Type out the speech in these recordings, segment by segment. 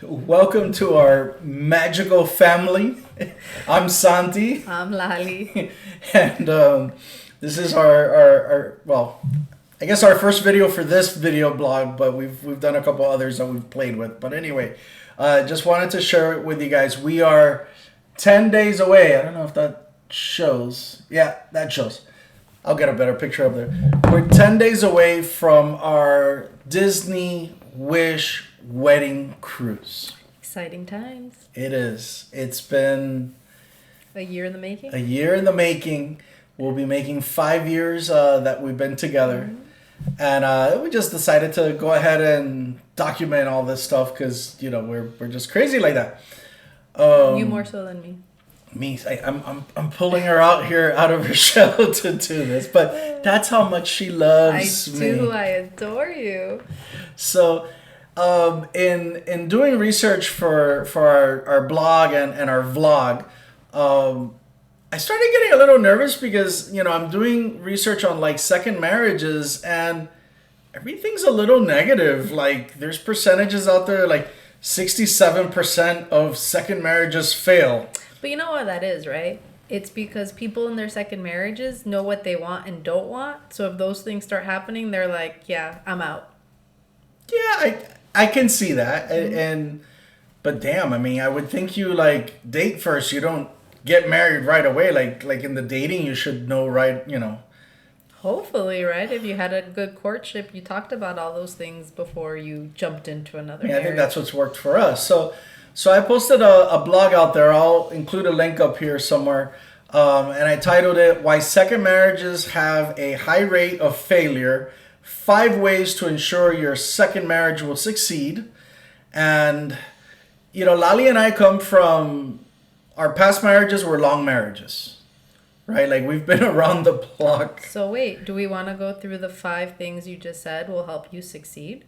Welcome to our magical family. I'm Santi, I'm Lali. and this is our well, I guess our first video for this video blog, but we've done a couple others that we've played with. But anyway, just wanted to share it with you guys. We are 10 days away. I don't know if that shows. Yeah, that shows. I'll get a better picture of there. We're 10 days away from our Disney Wish wedding cruise. Exciting times. It is. It's been A year in the making. a year in the making. We'll be making 5 years that we've been together. And we just decided to go ahead and document all this stuff because, we're just crazy like that. You more so than me. I'm pulling her out here out of her shell to do this, but that's how much she loves I me. do. I adore you. So, in doing research for our blog and our vlog, I started getting a little nervous because I'm doing research on like second marriages and everything's a little negative. Like there's percentages out there like 67% of second marriages fail. But you know what that is, right? It's because people in their second marriages know what they want and don't want. So if those things start happening, they're like, yeah, I'm out. Yeah, I can see that, and but damn, I mean, I would think you like date first. You don't get married right away. Like in the dating, you should know right. Hopefully, right? If you had a good courtship, you talked about all those things before you jumped into another Yeah, I think marriage. that's what's worked for us. So I posted a blog out there. I'll include a link up here somewhere, and I titled it "Why Second Marriages Have a High Rate of Failure: 5 Ways to Ensure Your Second Marriage Will Succeed." And Lali and I come from our past marriages were long marriages, right? Like we've been around the block. So wait, do we want to go through the 5 things you just said will help you succeed?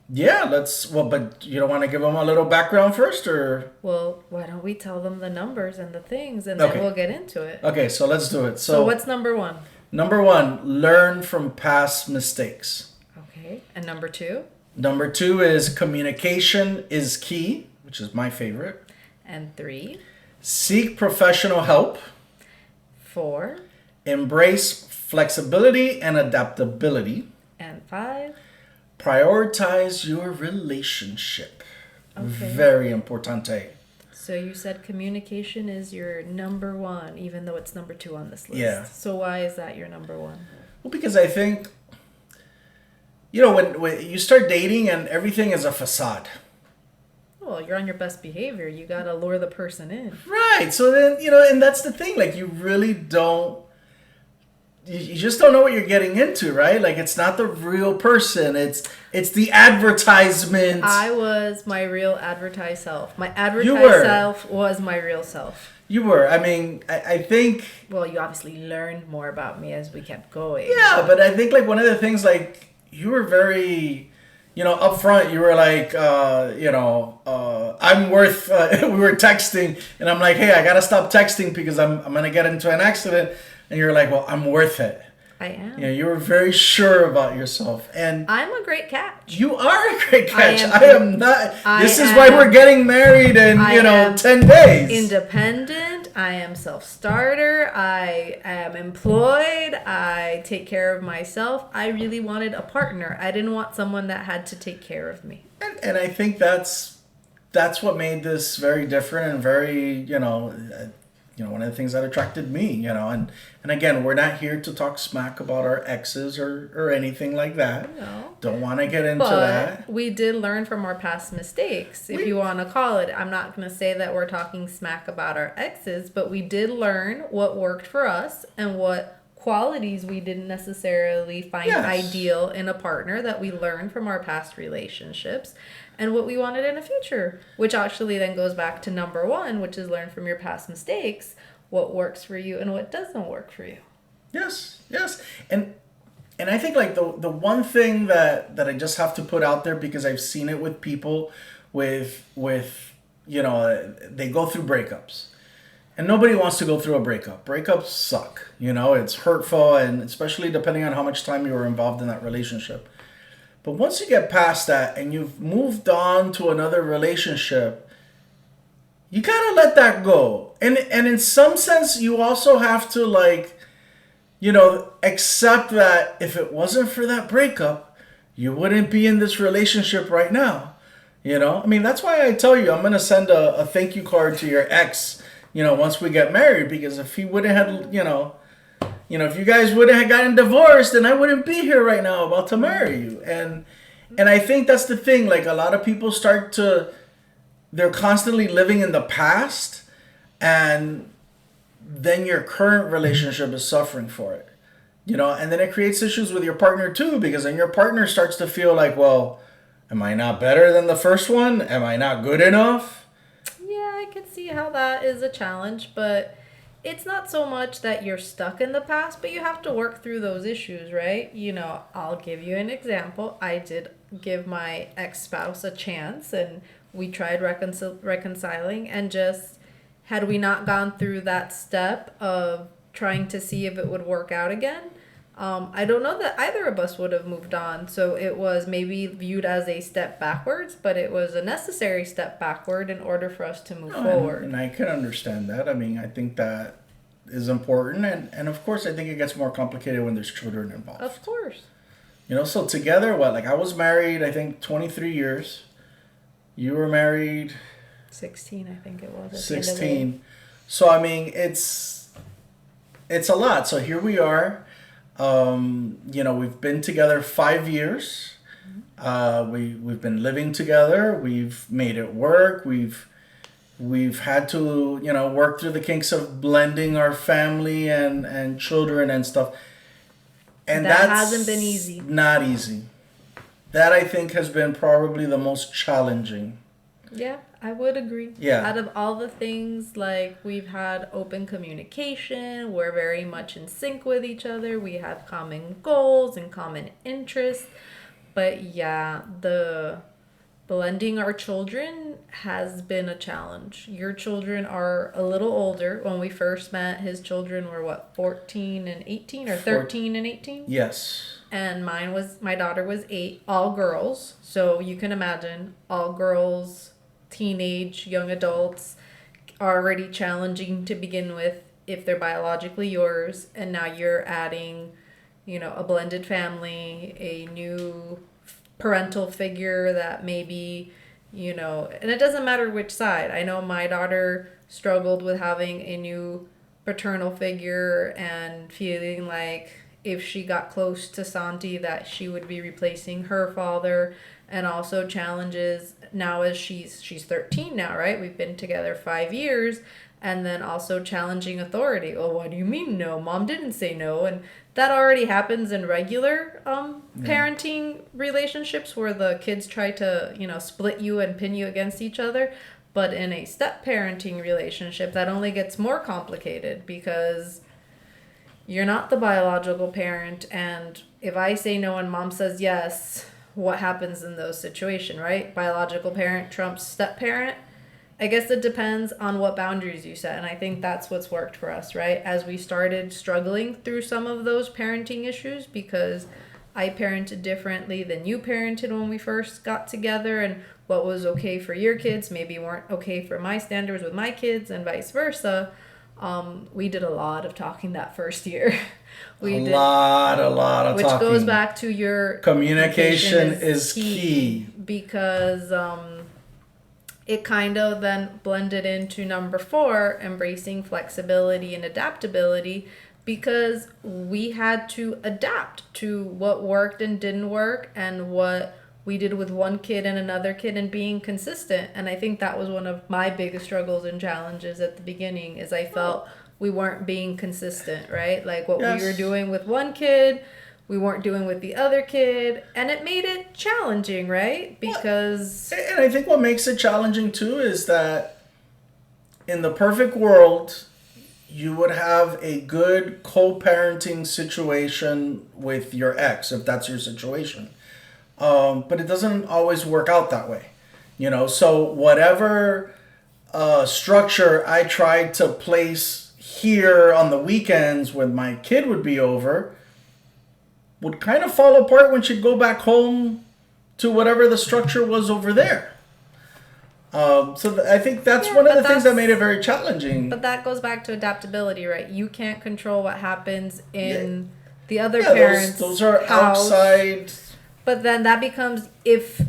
Yeah, but you don't want to give them a little background first, or Well, why don't we tell them the numbers and the things and then Okay. we'll get into it. okay, so let's do it. So what's number 1? Number one, learn from past mistakes. Okay. And number 2? Number two is communication is key, which is my favorite. And 3? Seek professional help. 4? Embrace flexibility and adaptability. And 5? Prioritize your relationship. Okay. Very importante. So you said communication is your number 1, even though it's number 2 on this list. Yeah. So why is that your number 1? Well, because I think, when you start dating and everything is a facade. Well, you're on your best behavior. You got to lure the person in. Right. So then, and that's the thing. Like, you really don't, you just don't know what you're getting into, right? Like, it's not the real person. It's the advertisement. I was my real advertised self. My You advertised were. self was my real self. You were. I mean, I think, Well, you obviously learned more about me as we kept going. yeah, but I think, like, one of the things, like, you were very, up front, you were like, I'm worth, we were texting, and I'm like, hey, I gotta stop texting because I'm gonna get into an accident. And you're like, well, I'm worth it. I am. You were very sure about yourself. And I'm a great catch. you are a great catch. am- I am not. I This is why am- we're getting married in, I am 10 days. Independent. I am self-starter. I am employed. I take care of myself. I really wanted a partner. I didn't want someone that had to take care of me. And I think that's what made this very different and very, one of the things that attracted me, and again, we're not here to talk smack about our exes or anything like that. No. Don't want to get into But that. we did learn from our past mistakes, if you want to call it. I'm not going to say that we're talking smack about our exes, but we did learn what worked for us and what qualities we didn't necessarily find Yes. ideal in a partner that we learned from our past relationships and what we wanted in a future, which actually then goes back to number 1, which is learn from your past mistakes, what works for you and what doesn't work for you. Yes, yes. And I think like the one thing that I just have to put out there because I've seen it with people with they go through breakups. And nobody wants to go through a breakup. Breakups suck. It's hurtful, and especially depending on how much time you were involved in that relationship. But once you get past that and you've moved on to another relationship, you gotta let that go. And in some sense, you also have to like, accept that if it wasn't for that breakup, you wouldn't be in this relationship right now. I mean, that's why I tell you, I'm gonna send a thank you card to your ex, once we get married, because if he wouldn't have, if you guys wouldn't have gotten divorced, then I wouldn't be here right now about to marry you. And I think that's the thing. Like a lot of people they're constantly living in the past, and then your current relationship is suffering for it. And then it creates issues with your partner too, because then your partner starts to feel like, well, am I not better than the first one? Am I not good enough? Yeah, I can see how that is a challenge, but it's not so much that you're stuck in the past, but you have to work through those issues, right? I'll give you an example. I did give my ex-spouse a chance, and we tried reconciling, and just had we not gone through that step of trying to see if it would work out again, I don't know that either of us would have moved on. So it was maybe viewed as a step backwards, but it was a necessary step backward in order for us to move forward. And I can understand that. I mean, I think that is important. And of course, I think it gets more complicated when there's children involved. Of course. So together, I was married, I think, 23 years. You were married 16, I think it was. 16. So, I mean, it's a lot. So here we are. We've been together 5 years. We've been living together. We've made it work. We've had to, work through the kinks of blending our family and children and stuff. And that hasn't been easy. Not easy. That I think has been probably the most challenging. Yeah, I would agree. Yeah. Out of all the things, like, we've had open communication, we're very much in sync with each other, we have common goals and common interests. But yeah, the blending our children has been a challenge. Your children are a little older. When we first met, his children were 14 and 18, or 13 and 18? Yes. And my daughter was 8, all girls. So you can imagine, all girls, teenage, young adults, are already challenging to begin with if they're biologically yours. And now you're adding, a blended family, a new parental figure that maybe, and it doesn't matter which side. I know my daughter struggled with having a new paternal figure and feeling like if she got close to Santi that she would be replacing her father, and also challenges now as she's 13 now, right? We've been together 5 years, and then also challenging authority. Oh, what do you mean no? Mom didn't say no. And that already happens in regular parenting relationships where the kids try to, split you and pin you against each other. But in a step parenting relationship, that only gets more complicated because you're not the biological parent. And if I say no and mom says yes, what happens in those situations, right? Biological parent trumps step parent. I guess it depends on what boundaries you set. And I think that's what's worked for us, right? As we started struggling through some of those parenting issues, because I parented differently than you parented when we first got together, and what was okay for your kids maybe weren't okay for my standards with my kids, and vice versa. We did a lot of talking that first year. A lot of which talking. Which goes back to your communication is key. Because it kind of then blended into number 4, embracing flexibility and adaptability, because we had to adapt to what worked and didn't work, and what we did with one kid and another kid, and being consistent. And I think that was one of my biggest struggles and challenges at the beginning, is I felt we weren't being consistent, right? Like what we were doing with one kid, we weren't doing with the other kid, and it made it challenging, right? Because... And I think what makes it challenging too is that in the perfect world, you would have a good co-parenting situation with your ex, if that's your situation. But it doesn't always work out that way. So whatever structure I tried to place here on the weekends when my kid would be over would kind of fall apart when she'd go back home to whatever the structure was over there. I think that's Yeah, one of but the things that that's- made it very challenging. But that goes back to adaptability, right? You can't control what happens in the other Yeah, parents' those are house. outside. But then that becomes if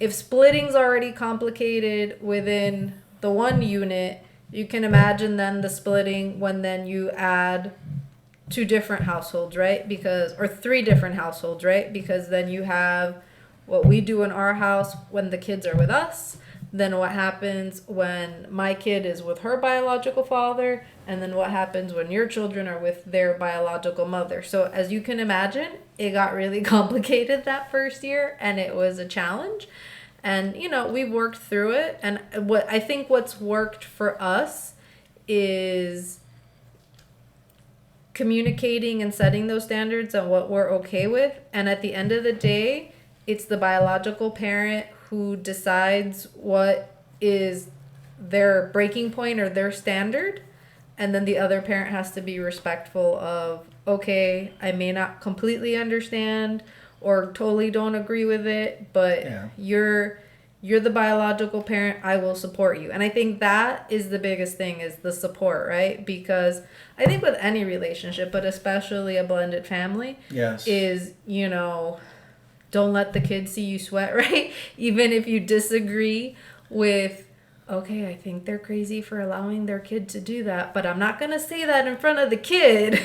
splitting's already complicated within the one unit, you can imagine then the splitting when then you add two different households, right? Because or three different households, right? Because then you have what we do in our house when the kids are with us, then what happens when my kid is with her biological father, and then what happens when your children are with their biological mother. So as you can imagine, it got really complicated that first year, and it was a challenge. And you know, we've worked through it, and what's worked for us is communicating and setting those standards on what we're okay with. And at the end of the day, it's the biological parent who decides what is their breaking point or their standard. And then the other parent has to be respectful of, okay, I may not completely understand or totally don't agree with it, but you're the biological parent, I will support you. And I think that is the biggest thing, is the support, right? Because I think with any relationship, but especially a blended family, is, you know, don't let the kids see you sweat, right? Even if you disagree with, okay, I think they're crazy for allowing their kid to do that, but I'm not going to say that in front of the kid.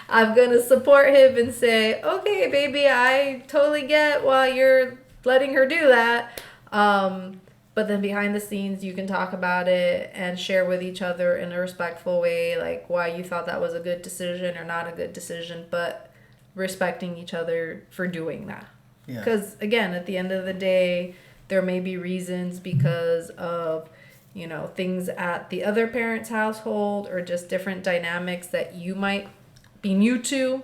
I'm going to support him and say, okay, baby, I totally get why you're letting her do that. But then behind the scenes, you can talk about it and share with each other in a respectful way, like why you thought that was a good decision or not a good decision, but respecting each other for doing that. Because again, at the end of the day, there may be reasons because of, you know, things at the other parent's household or just different dynamics that you might be new to,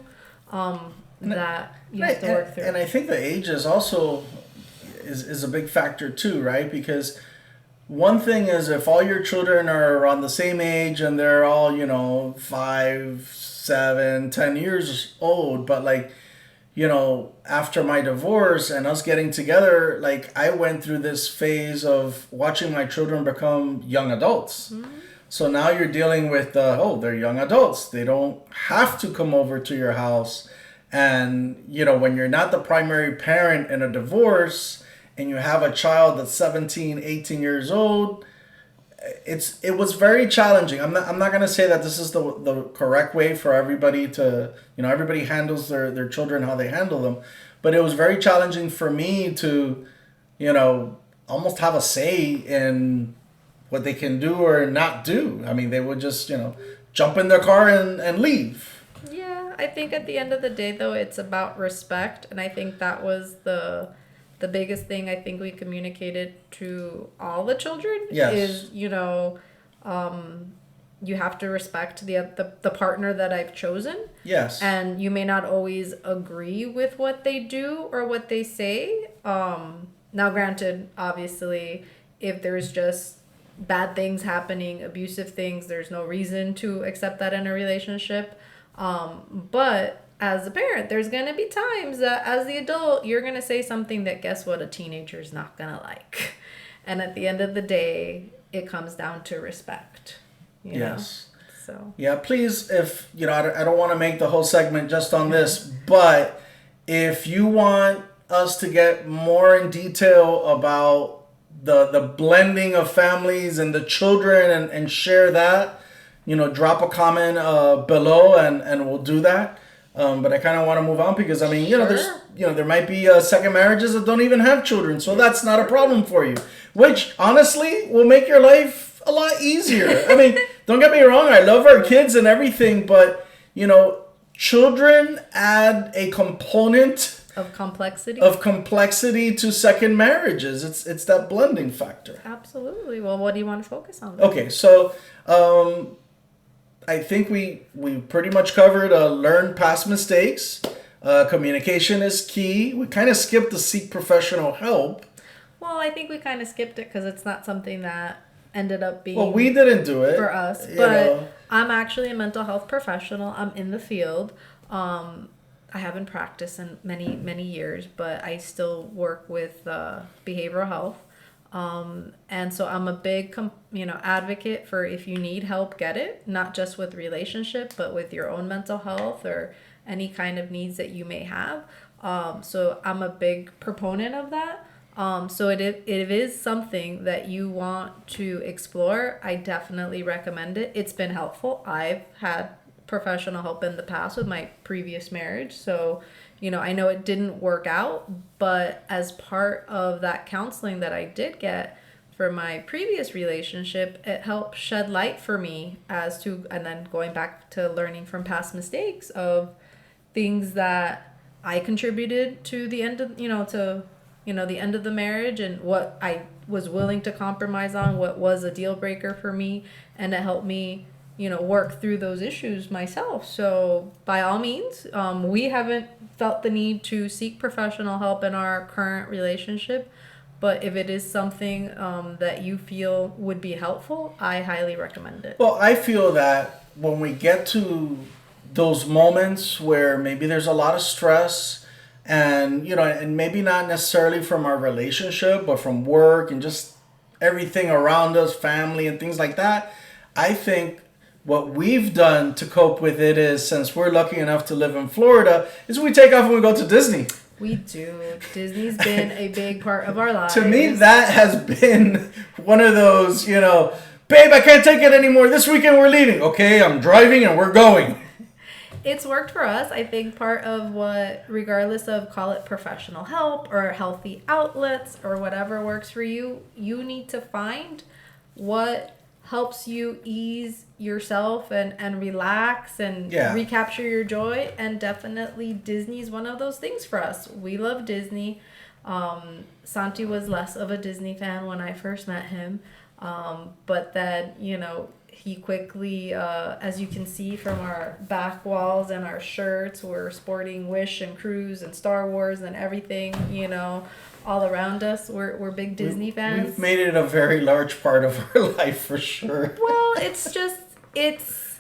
that you have to work through. And I think the age is also is a big factor too, right? Because one thing is if all your children are around the same age and they're all, you know, 5, 7, 10 years old, but like, you know, after my divorce and us getting together, like I went through this phase of watching my children become young adults. Mm-hmm. So now you're dealing with they're young adults. They don't have to come over to your house. And, you know, when you're not the primary parent in a divorce and you have a child that's 17, 18 years old, it was very challenging. I'm not going to say that this is the correct way for everybody to, you know, everybody handles their children how they handle them. But it was very challenging for me to, you know, almost have a say in what they can do or not do. I mean, they would just, you know, jump in their car and leave. Yeah, I think at the end of the day, though, it's about respect. And I think that was the biggest thing I think we communicated to all the children is, you know, you have to respect the partner that I've chosen. Yes. And you may not always agree with what they do or what they say. Now, granted, obviously, if there's just bad things happening, abusive things, there's no reason to accept that in a relationship. But as a parent, there's going to be times that as the adult, you're going to say something that, guess what, a teenager's not going to like. And at the end of the day, it comes down to respect. You know? So. Yeah, please, if, you know, I don't want to make the whole segment just on this, but if you want us to get more in detail about the blending of families and the children and share that, you know, drop a comment below and we'll do that. But I kind of want to move on because, I mean, you know, there might be second marriages that don't even have children. So that's not a problem for you, which honestly will make your life a lot easier. I mean, don't get me wrong. I love our kids and everything, but, you know, children add a component of complexity to second marriages. It's that blending factor. Absolutely. Well, what do you want to focus on? Okay, so I think we pretty much covered learn past mistakes. Communication is key. We kind of skipped the seek professional help. Well, I think we kind of skipped it because it's not something that ended up being... Well, we didn't do it. For us. But I'm actually a mental health professional. I'm in the field. I haven't practiced in many years, but I still work with behavioral health. And so I'm a big, advocate for if you need help, get it, not just with relationship, but with your own mental health or any kind of needs that you may have. So I'm a big proponent of that. So it is something that you want to explore. I definitely recommend it. It's been helpful. I've had professional help in the past with my previous marriage. So, I know it didn't work out, but as part of that counseling that I did get for my previous relationship, it helped shed light for me as to, and then going back to learning from past mistakes of things that I contributed to the end of, the end of the marriage, and what I was willing to compromise on, what was a deal breaker for me, and it helped me work through those issues myself. So by all means, we haven't felt the need to seek professional help in our current relationship, but if it is something that you feel would be helpful, I highly recommend it. Well, I feel that when we get to those moments where maybe there's a lot of stress and, and maybe not necessarily from our relationship, but from work and just everything around us, family and things like that, I think what we've done to cope with it is, since we're lucky enough to live in Florida, is we take off and we go to Disney. We do. Disney's been a big part of our lives. To me, that has been one of those, babe, I can't take it anymore. This weekend we're leaving. Okay, I'm driving and we're going. It's worked for us. I think part of what, regardless of call it professional help or healthy outlets or whatever works for you, you need to find what helps you ease yourself and relax and recapture your joy. And definitely Disney's one of those things for us. We love Disney. Santi was less of a Disney fan when I first met him. But then, he quickly, as you can see from our back walls and our shirts, we're sporting Wish and Cruise and Star Wars and everything, all around us. We're big Disney fans. We've made it a very large part of our life for sure. Well,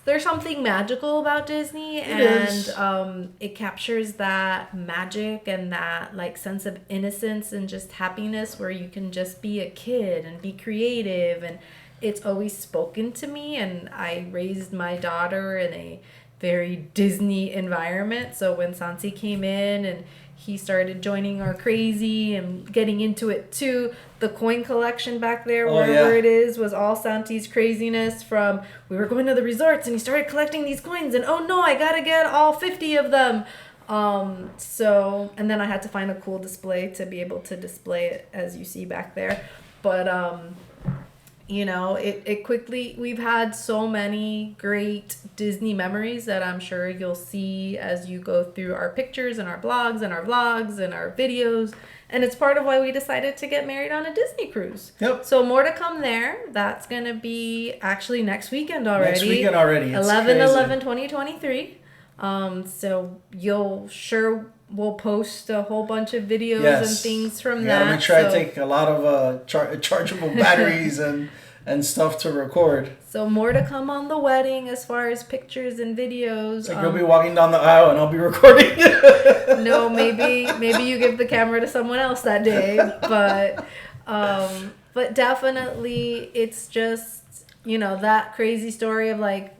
there's something magical about Disney, and it captures that magic and that like sense of innocence and just happiness where you can just be a kid and be creative, and it's always spoken to me. And I raised my daughter in a very Disney environment, so when Santi came in and he started joining our crazy and getting into it too. The coin collection back there, wherever it is, was all Santi's craziness from, we were going to the resorts and he started collecting these coins and oh no, I gotta get all 50 of them. And then I had to find a cool display to be able to display it as you see back there. But, it quickly, we've had so many great Disney memories that I'm sure you'll see as you go through our pictures and our blogs and our vlogs and our videos. And it's part of why we decided to get married on a Disney cruise. Yep. So more to come there. That's going to be actually next weekend already. Next weekend already. It's 11/11/2023. So we'll post a whole bunch of videos and things from that. Gotta make sure I take a lot of chargeable batteries and stuff to record. So more to come on the wedding as far as pictures and videos. Like you'll be walking down the aisle and I'll be recording. No, maybe you give the camera to someone else that day, but definitely it's just, that crazy story of like,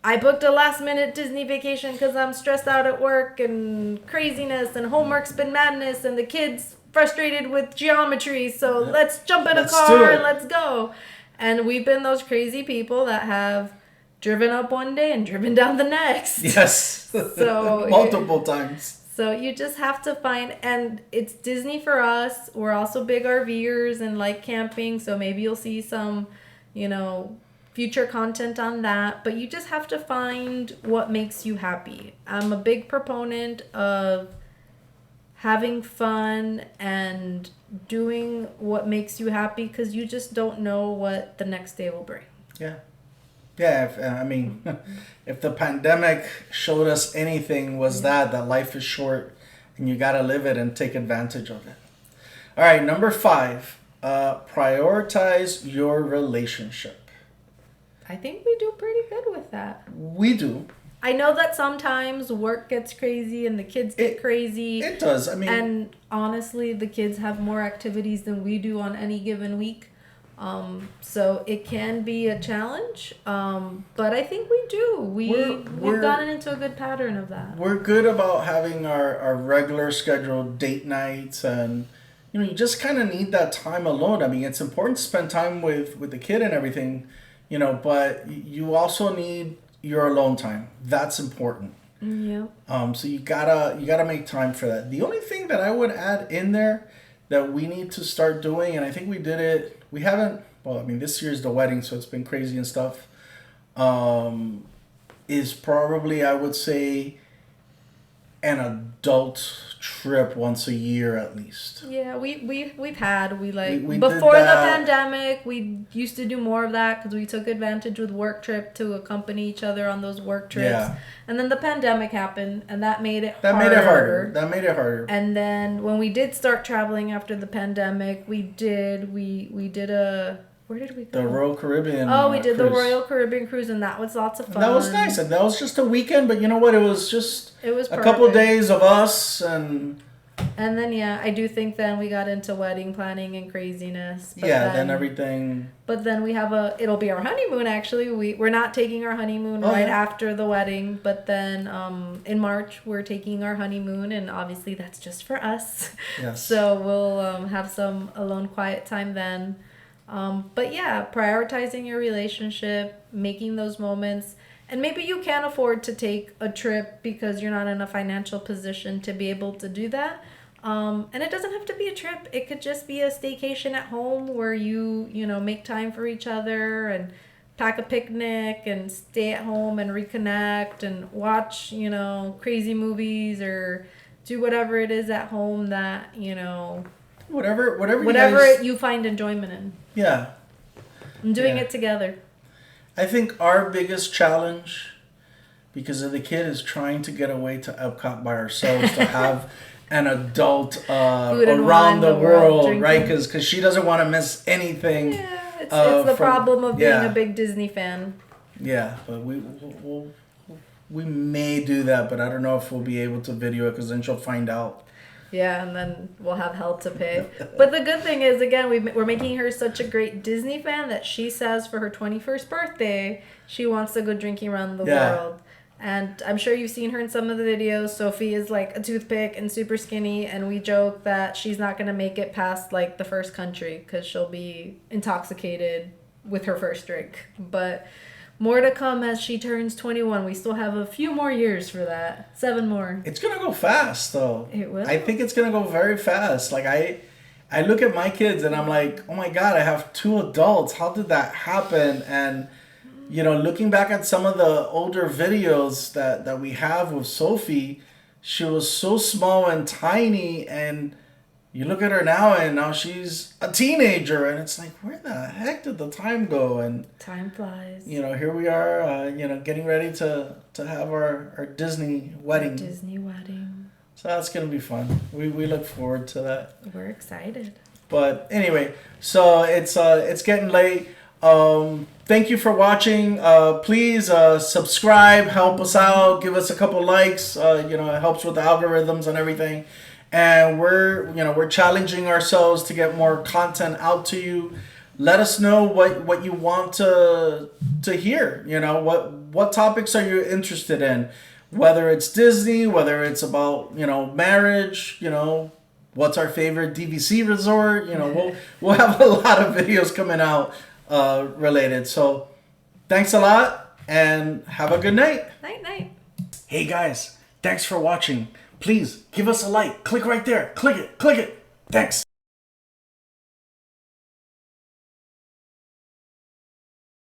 I booked a last minute Disney vacation because I'm stressed out at work and craziness and homework's been madness and the kids frustrated with geometry. So let's jump in a car and let's go. And we've been those crazy people that have driven up one day and driven down the next. Yes. So multiple times. So you just have to find, and it's Disney for us. We're also big RVers and like camping. So maybe you'll see some, future content on that, but you just have to find what makes you happy. I'm a big proponent of having fun and doing what makes you happy because you just don't know what the next day will bring. Yeah. If the pandemic showed us anything was that life is short and you got to live it and take advantage of it. All right, number 5, prioritize your relationship. I think we do pretty good with that. We do. I know that sometimes work gets crazy and the kids get crazy. It does. I mean, and honestly, the kids have more activities than we do on any given week. So it can be a challenge. But I think we do. We've gotten into a good pattern of that. We're good about having our regular scheduled date nights, and you just kind of need that time alone. I mean, it's important to spend time with the kid and everything, but you also need your alone time. That's important. Yeah. So you gotta make time for that. The only thing that I would add in there that we need to start doing, and I think we did it. We haven't. Well, I mean, this year's the wedding, so it's been crazy and stuff. Is probably, I would say, an adult trip once a year at least. Yeah, we've had we We before did the that. pandemic we used to do more of that because we took advantage with work trip to accompany each other on those work trips. Yeah. And then the pandemic happened and that made it harder. That made it harder. And then when we did start traveling after the pandemic, we did a where did we go? The Royal Caribbean. Oh, we did cruise. The Royal Caribbean cruise, and that was lots of fun. That was nice, and that was just a weekend. But you know what? It was just a couple days of us, and then I do think then we got into wedding planning and craziness. But then everything. But then we have it'll be our honeymoon. Actually, we're not taking our honeymoon right after the wedding, but then in March we're taking our honeymoon, and obviously that's just for us. Yes. So we'll have some alone, quiet time then. But yeah, prioritizing your relationship, making those moments, and maybe you can't afford to take a trip because you're not in a financial position to be able to do that. And it doesn't have to be a trip. It could just be a staycation at home where you make time for each other and pack a picnic and stay at home and reconnect and watch, crazy movies or do whatever it is at home that, whatever you find enjoyment in. Yeah. And doing it together. I think our biggest challenge, because of the kid, is trying to get away to Epcot by ourselves to have an adult around the world, right? Because she doesn't want to miss anything. Yeah, it's the problem of being a big Disney fan. Yeah, but we may do that, but I don't know if we'll be able to video it because then she'll find out. Yeah, and then we'll have hell to pay. But the good thing is, again, we're making her such a great Disney fan that she says for her 21st birthday, she wants to go drinking around the world. And I'm sure you've seen her in some of the videos. Sophie is like a toothpick and super skinny, and we joke that she's not going to make it past like the first country because she'll be intoxicated with her first drink. But more to come as she turns 21. We still have a few more years for that. 7 more. It's going to go fast, though. It will. I think it's going to go very fast. Like, I look at my kids and I'm like, oh my God, I have 2 adults. How did that happen? And, looking back at some of the older videos that we have with Sophie, she was so small and tiny, and you look at her now and now she's a teenager, and it's like, where the heck did the time go? And time flies. Here we are, getting ready to have our Disney wedding. Disney wedding. So that's going to be fun. We look forward to that. We're excited. But anyway, so it's getting late. Thank you for watching. Please subscribe, help us out, give us a couple likes. It helps with the algorithms and everything. And we're challenging ourselves to get more content out to you. Let us know what you want to hear. What topics are you interested in? Whether it's Disney, whether it's about marriage, what's our favorite DVC resort. We'll have a lot of videos coming out related. So thanks a lot and have a good night. Night. Hey guys, thanks for watching. Please give us a like. Click right there. Click it. Thanks.